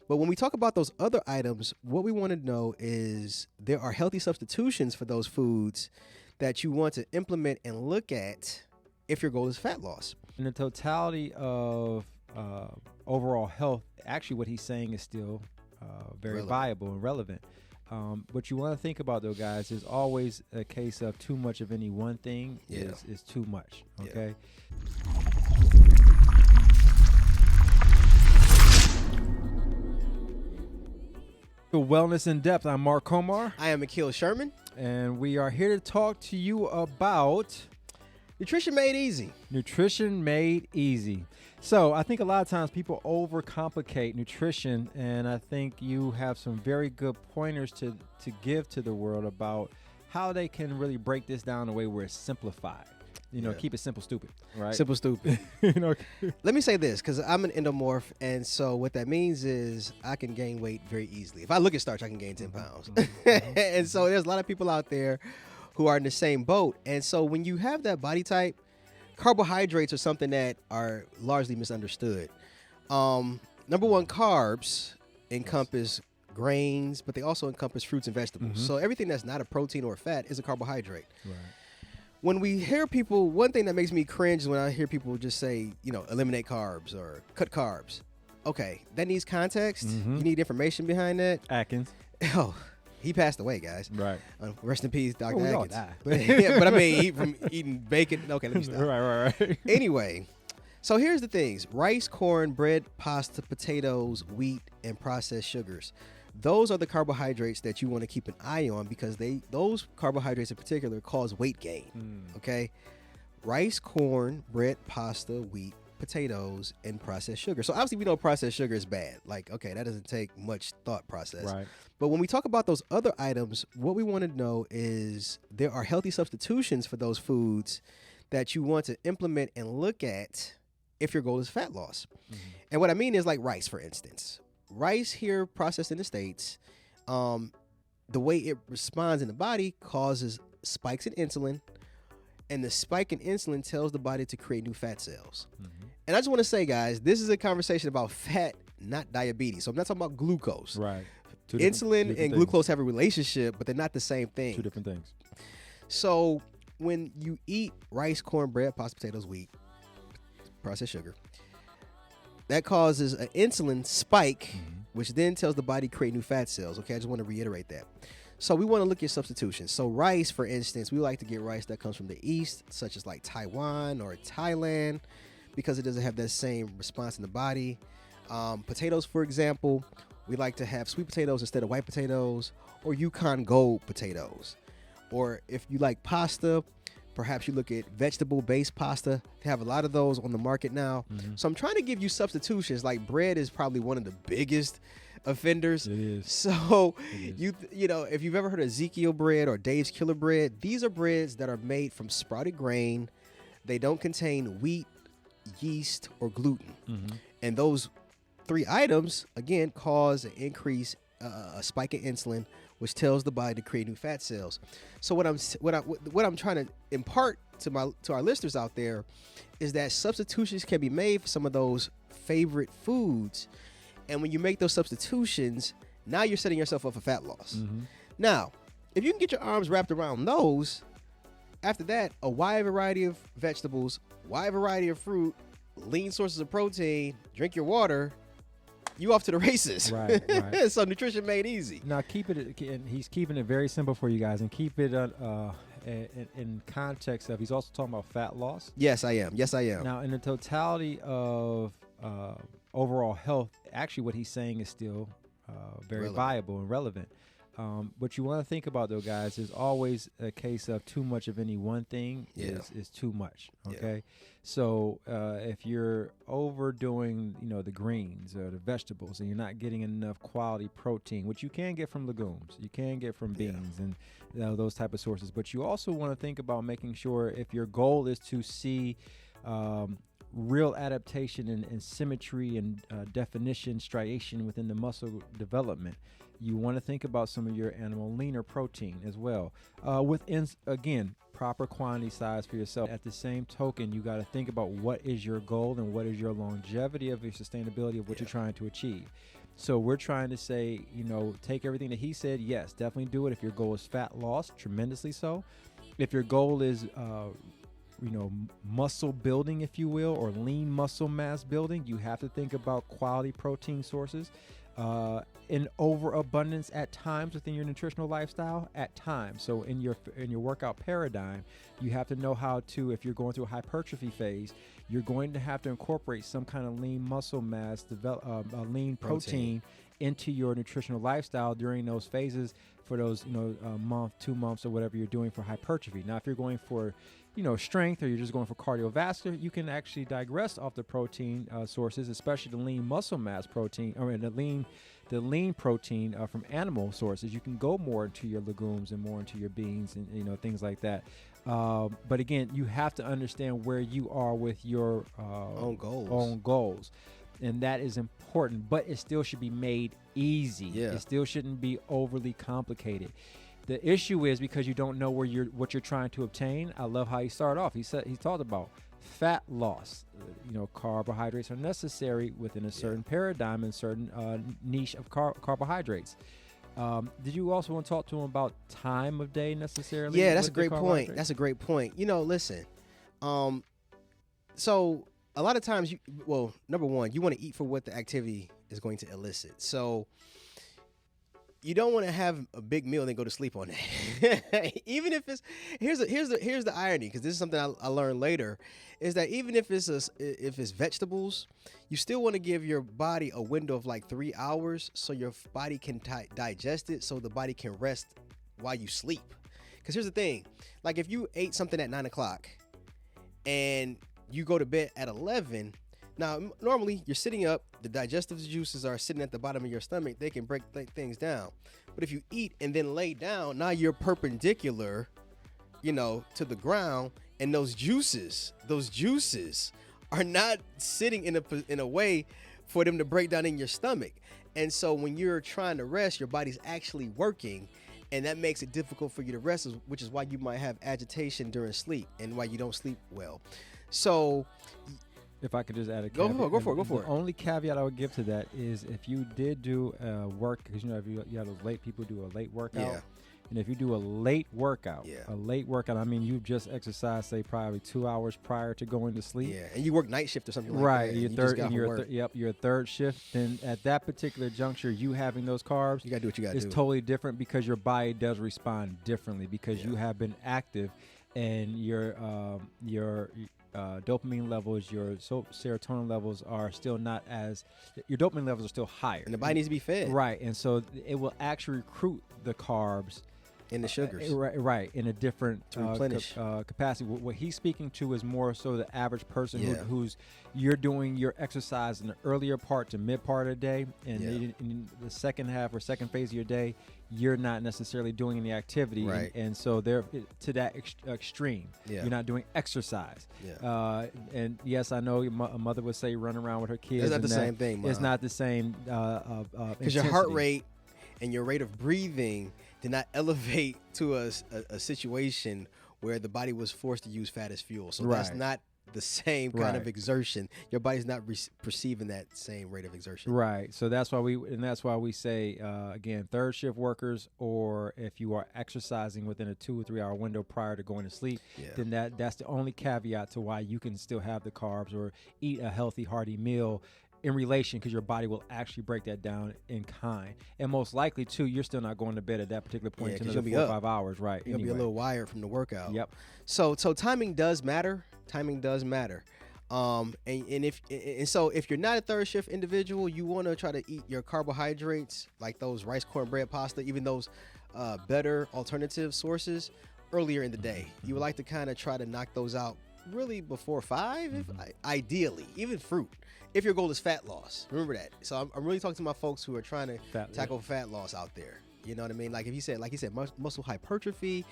But when we talk about those other items, what we want to know is there are healthy substitutions for those foods that you want to implement and look at if your goal is fat loss. In the totality of overall health, actually what he's saying is still very viable and relevant. What you want to think about, though, guys, is always a case of too much of any one thing is too much, okay? Wellness in Depth. I'm Mark Komar. I am Akil Sherman. And we are here to talk to you about Nutrition Made Easy. Nutrition Made Easy. So I think a lot of times people overcomplicate nutrition, and I think you have some very good pointers to give to the world about how they can really break this down in a way where it's simplified. Keep it simple, stupid, right? Simple, stupid. Let me say this, because I'm an endomorph, and so what that means is I can gain weight very easily. If I look at starch, I can gain 10 pounds. And so there's a lot of people out there who are in the same boat. And so when you have that body type, carbohydrates are something that are largely misunderstood. Number one, carbs encompass grains, but they also encompass fruits and vegetables. So everything that's not a protein or a fat is a carbohydrate. Right. When we hear people, one thing that makes me cringe is when I hear people just say, eliminate carbs or cut carbs. Okay, that needs context. You need information behind that. Atkins. Oh, he passed away, guys. Right. Rest in peace, Dr. We all Atkins. die. Yeah, but I mean, from eating bacon. Okay, let me stop. Right. Anyway, so here's the things. Rice, corn, bread, pasta, potatoes, wheat, and processed sugars. Those are the carbohydrates that you want to keep an eye on because those carbohydrates in particular cause weight gain. Okay? Rice, corn, bread, pasta, wheat, potatoes, and processed sugar. So obviously we know processed sugar is bad. Like, okay, that doesn't take much thought process. Right. But when we talk about those other items, what we want to know is there are healthy substitutions for those foods that you want to implement and look at if your goal is fat loss. And what I mean is like rice, for instance. Rice here processed in the States, the way it responds in the body causes spikes in insulin, and the spike in insulin tells the body to create new fat cells. And I just want to say, guys, this is a conversation about fat, not diabetes. So I'm not talking about glucose. Right. Insulin and glucose have a relationship, but they're not the same thing. Two different things. So when you eat rice, corn, bread, pasta, potatoes, wheat, processed sugar, that causes an insulin spike, which then tells the body to create new fat cells. Okay, I just want to reiterate that. So we want to look at substitutions. So rice, for instance, we like to get rice that comes from the East, such as like Taiwan or Thailand, because it doesn't have that same response in the body. Potatoes, for example, we like to have sweet potatoes instead of white potatoes, or Yukon Gold potatoes. Or if you like pasta, perhaps you look at vegetable-based pasta. They have a lot of those on the market now. So I'm trying to give you substitutions. Like bread is probably one of the biggest offenders. It is. So if you've ever heard of Ezekiel bread or Dave's Killer bread, these are breads that are made from sprouted grain. They don't contain wheat, yeast, or gluten. And those three items, again, cause an increase, a spike in insulin, which tells the body to create new fat cells. So what I'm trying to impart to our listeners out there is that substitutions can be made for some of those favorite foods, and when you make those substitutions, now you're setting yourself up for fat loss. Now, if you can get your arms wrapped around those, after that, a wide variety of vegetables, wide variety of fruit, lean sources of protein, drink your water, you off to the races. Right. So nutrition made easy. Now and he's keeping it very simple for you guys, and keep it in context of, he's also talking about fat loss. Yes, I am. Now, in the totality of overall health, actually what he's saying is still very viable and relevant. What you want to think about, though, guys, is always a case of too much of any one thing is too much. Okay, so if you're overdoing, the greens or the vegetables, and you're not getting enough quality protein, which you can get from legumes, you can get from beans and those type of sources, but you also want to think about making sure, if your goal is to see real adaptation and symmetry and definition, striation within the muscle development, you want to think about some of your animal leaner protein as well. Within, again, proper quantity size for yourself. At the same token, you got to think about what is your goal and what is your longevity of your sustainability of what you're trying to achieve. So we're trying to say, take everything that he said. Yes, definitely do it. If your goal is fat loss, tremendously so. If your goal is, muscle building, if you will, or lean muscle mass building, you have to think about quality protein sources in overabundance at times within your nutritional lifestyle. At times, so in your workout paradigm, you have to know how to. If you're going through a hypertrophy phase, you're going to have to incorporate some kind of lean muscle mass, lean protein into your nutritional lifestyle during those phases for those month, 2 months, or whatever you're doing for hypertrophy. Now, if you're going for strength, or you're just going for cardiovascular, you can actually digress off the protein sources, especially the lean muscle mass protein, or the lean protein from animal sources. You can go more into your legumes and more into your beans and things like that. But again, you have to understand where you are with your own goals. And that is important, but it still should be made easy. Yeah. It still shouldn't be overly complicated. The issue is because you don't know what you're trying to obtain. I love how he started off. He talked about fat loss. Carbohydrates are necessary within a certain paradigm and certain niche of carbohydrates. Did you also want to talk to him about time of day necessarily? Yeah, that's a great point. That's a great point. Listen. So a lot of times, number one, you want to eat for what the activity is going to elicit. So you don't want to have a big meal and then go to sleep on that. Even if it's here's the irony, because this is something I learned later, is that even if it's vegetables, you still want to give your body a window of like 3 hours so your body can digest it, so the body can rest while you sleep. Because here's the thing, like if you ate something at 9 o'clock and you go to bed at 11. Now, normally you're sitting up, the digestive juices are sitting at the bottom of your stomach. They can break things down. But if you eat and then lay down, now you're perpendicular, to the ground, and those juices are not sitting in a way for them to break down in your stomach. And so when you're trying to rest, your body's actually working, and that makes it difficult for you to rest, which is why you might have agitation during sleep and why you don't sleep well. So, if I could just add a caveat. Go for it. The only caveat I would give to that is if you did do work, because if you have those late people do a late workout. Yeah. And if you do a late workout, I mean, you've just exercised, say, probably 2 hours prior to going to sleep. Yeah, and you work night shift or something like right, that. Right, your third shift. Then at that particular juncture, you having those carbs, you got to do what you got to do. It's totally different because your body does respond differently because you have been active, and your dopamine levels, your serotonin levels are still not as, your dopamine levels are still higher. And the body needs to be fed. Right. And so it will actually recruit the carbs and the sugars. Right. In a different capacity. What he's speaking to is more so the average person who's, you're doing your exercise in the earlier part to mid part of the day. And in the second half or second phase of your day, you're not necessarily doing any activity. Right. And so they're to that extreme. Yeah. You're not doing exercise. Yeah. And yes, I know a mother would say run around with her kids. It's not the same thing, Mom. It's not the same. Because your heart rate and your rate of breathing did not elevate to a situation where the body was forced to use fat as fuel. So that's not the same kind of exertion. Your body's not perceiving that same rate of exertion. Right. So that's why we say again, third shift workers, or if you are exercising within a 2 or 3 hour window prior to going to sleep, then that's the only caveat to why you can still have the carbs or eat a healthy, hearty meal in relation, because your body will actually break that down in kind. And most likely, too, you're still not going to bed at that particular point until another 4 or 5 hours, right? You'll be a little wired from the workout. Yep. So timing does matter. Timing does matter. So if you're not a third shift individual, you want to try to eat your carbohydrates, like those rice, cornbread, pasta, even those better alternative sources, earlier in the day. You would like to kind of try to knock those out really before 5, ideally, even fruit. If your goal is fat loss, remember that. So I'm really talking to my folks who are trying to tackle fat loss out there. You know what I mean? Like he said, muscle hypertrophy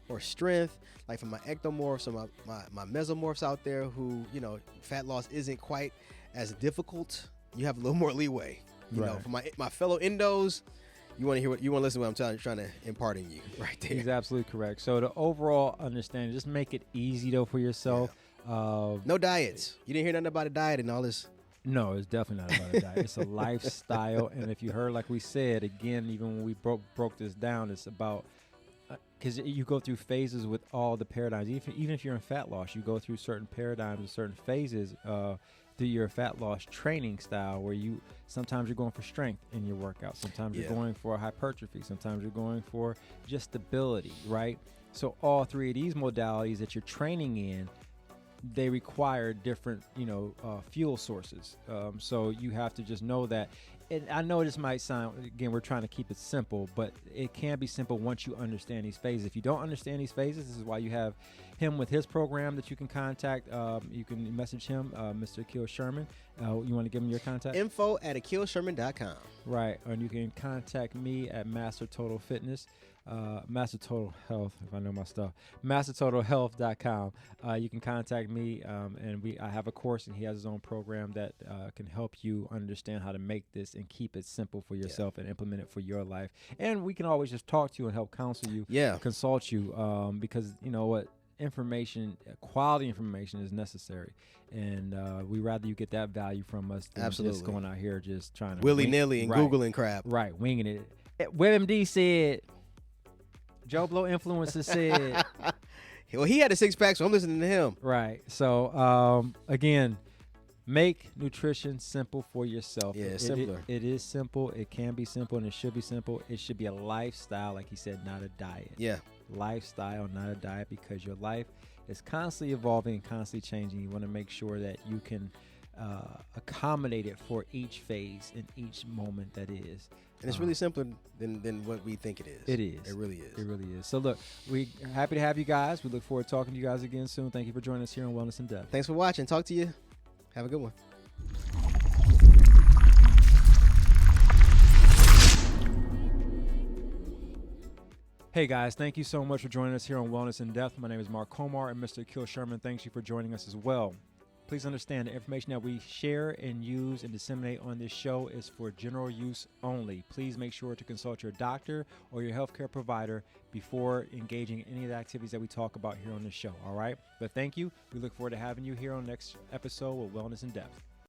or strength, like for my ectomorphs or my mesomorphs out there who, fat loss isn't quite as difficult. You have a little more leeway. You know, for my fellow endos, you want to listen to what I'm trying to impart in you right there. He's absolutely correct. So the overall understanding, just make it easy though for yourself. No diets. You didn't hear nothing about a diet and all this No, it's definitely not about a diet. It's a lifestyle. And if you heard, like we said, again, even when we broke this down, it's about, because you go through phases with all the paradigms. Even if you're in fat loss, you go through certain paradigms and certain phases through your fat loss training style, where sometimes you're going for strength in your workout. Sometimes you're going for hypertrophy. Sometimes you're going for just stability, right? So all three of these modalities that you're training in, they require different, fuel sources. So you have to just know that. And I know this might sound, again, we're trying to keep it simple, but it can be simple once you understand these phases. If you don't understand these phases, this is why you have him with his program that you can contact. You can message him, Mr. Akil Sherman. You want to give him your contact? info@akilsherman.com. Right. And you can contact me at Master Total Fitness. Master Total Health, if I know my stuff, mastertotalhealth.com. You can contact me, and I have a course, and he has his own program that can help you understand how to make this and keep it simple for yourself and implement it for your life. And we can always just talk to you and help counsel you, consult you, because you know what, quality information is necessary, and we rather you get that value from us than just going out here just trying to willy-nilly and Googling crap. Right, winging it. WebMD said, Joe Blow Influencer said. Well, he had a six-pack, so I'm listening to him. Right. So, again, make nutrition simple for yourself. Yeah, simpler. It is simple. It can be simple, and it should be simple. It should be a lifestyle, like he said, not a diet. Yeah. Lifestyle, not a diet, because your life is constantly evolving and constantly changing. You want to make sure that you can accommodate it for each phase and each moment that is. And it's really simpler than what we think it is. It is. It really is. It really is. So look, we're happy to have you guys. We look forward to talking to you guys again soon. Thank you for joining us here on Wellness in Depth. Thanks for watching. Talk to you. Have a good one. Hey guys, thank you so much for joining us here on Wellness in Depth. My name is Mark Komar, and Mr. Akil Sherman, thanks you for joining us as well. Please understand the information that we share and use and disseminate on this show is for general use only. Please make sure to consult your doctor or your healthcare provider before engaging in any of the activities that we talk about here on this show, all right? But thank you. We look forward to having you here on the next episode of Wellness in Depth.